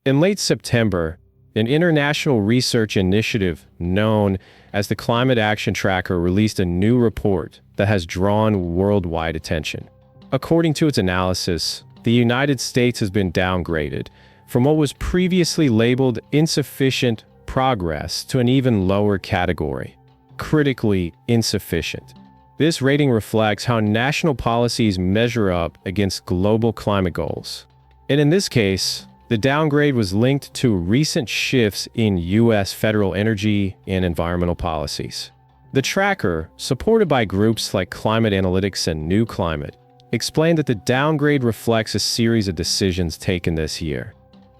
In late September, an international research initiative known as the Climate Action Tracker released a new report that has drawn worldwide attention. According to its analysis, the United States has been downgraded from what was previously labeled insufficient progress to an even lower category, critically insufficient. This rating reflects how national policies measure up against global climate goals. And in this case, the downgrade was linked to recent shifts in U.S. federal energy and environmental policies. The tracker, supported by groups like Climate Analytics and New Climate, explained that the downgrade reflects a series of decisions taken this year.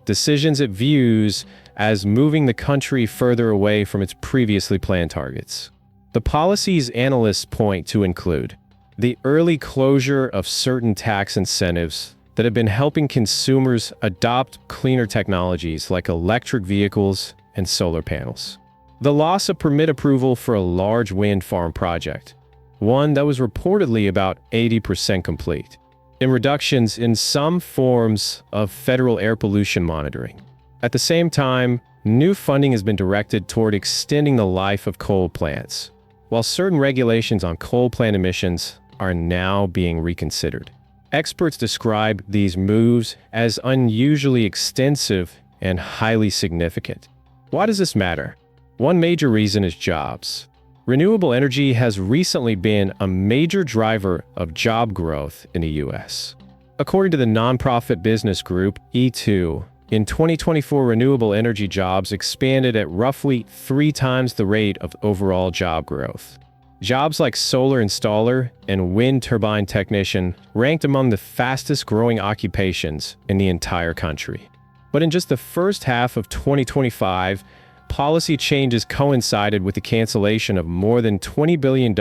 Decisions it views as moving the country further away from its previously planned targets. The policies analysts point to include the early closure of certain tax incentives that have been helping consumers adopt cleaner technologies like electric vehicles and solar panels. The loss of permit approval for a large wind farm project, one that was reportedly about 80% complete, and reductions in some forms of federal air pollution monitoring. At the same time, new funding has been directed toward extending the life of coal plants, while certain regulations on coal plant emissions are now being reconsidered. Experts describe these moves as unusually extensive and highly significant. Why does this matter? One major reason is jobs. Renewable energy has recently been a major driver of job growth in the U.S. According to the nonprofit business group E2, in 2024, renewable energy jobs expanded at roughly 3 times the rate of overall job growth. Jobs like solar installer and wind turbine technician ranked among the fastest growing occupations in the entire country. But in just the first half of 2025, policy changes coincided with the cancellation of more than $20 billion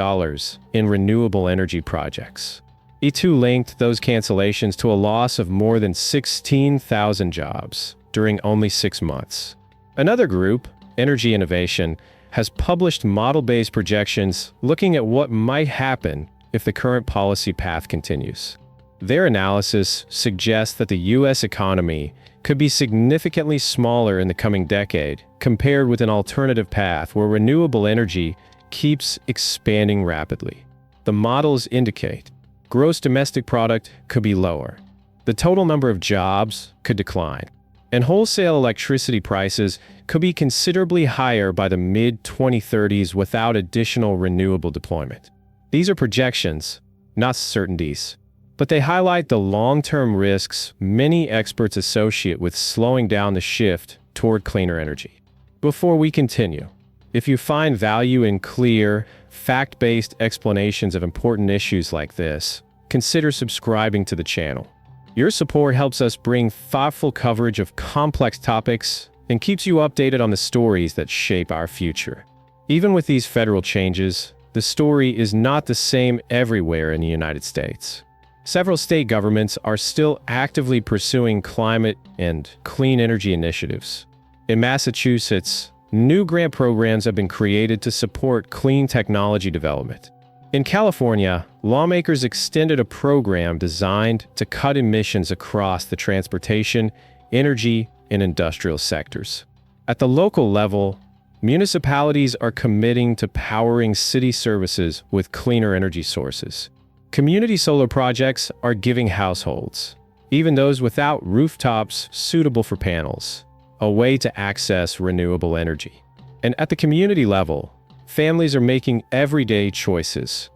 in renewable energy projects. E2 linked those cancellations to a loss of more than 16,000 jobs during only 6 months. Another group, Energy Innovation, has published model-based projections looking at what might happen if the current policy path continues. Their analysis suggests that the U.S. economy could be significantly smaller in the coming decade compared with an alternative path where renewable energy keeps expanding rapidly. The models indicate gross domestic product could be lower, the total number of jobs could decline, and wholesale electricity prices could be considerably higher by the mid-2030s without additional renewable deployment. These are projections, not certainties, but they highlight the long-term risks many experts associate with slowing down the shift toward cleaner energy. Before we continue, if you find value in clear, fact-based explanations of important issues like this, consider subscribing to the channel. Your support helps us bring thoughtful coverage of complex topics and keeps you updated on the stories that shape our future. Even with these federal changes, the story is not the same everywhere in the United States. Several state governments are still actively pursuing climate and clean energy initiatives. In Massachusetts, new grant programs have been created to support clean technology development. In California, lawmakers extended a program designed to cut emissions across the transportation, energy, and industrial sectors. At the local level, municipalities are committing to powering city services with cleaner energy sources. Community solar projects are giving households, even those without rooftops suitable for panels, a way to access renewable energy. And at the community level, families are making everyday choices,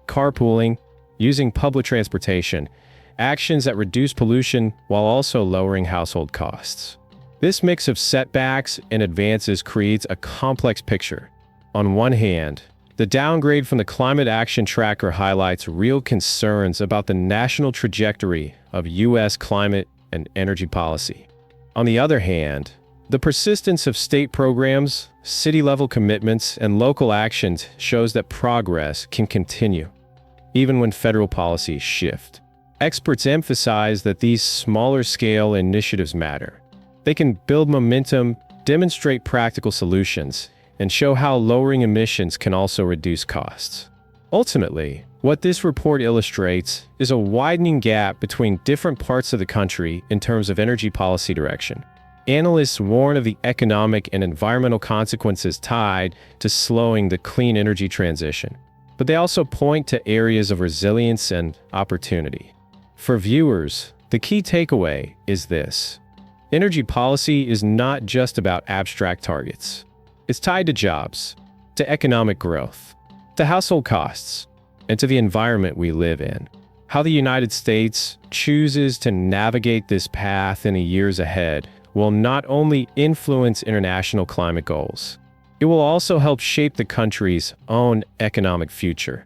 carpooling, using public transportation, actions that reduce pollution while also lowering household costs. This mix of setbacks and advances creates a complex picture. On one hand, the downgrade from the Climate Action Tracker highlights real concerns about the national trajectory of U.S. climate and energy policy. On the other hand, the persistence of state programs, city-level commitments, and local actions shows that progress can continue, even when federal policies shift. Experts emphasize that these smaller-scale initiatives matter. They can build momentum, demonstrate practical solutions, and show how lowering emissions can also reduce costs. Ultimately, what this report illustrates is a widening gap between different parts of the country in terms of energy policy direction. Analysts warn of the economic and environmental consequences tied to slowing the clean energy transition, but they also point to areas of resilience and opportunity. For viewers, the key takeaway is this: energy policy is not just about abstract targets. It's tied to jobs, to economic growth, to household costs, and to the environment we live in. How the United States chooses to navigate this path in the years ahead will not only influence international climate goals, it will also help shape the country's own economic future.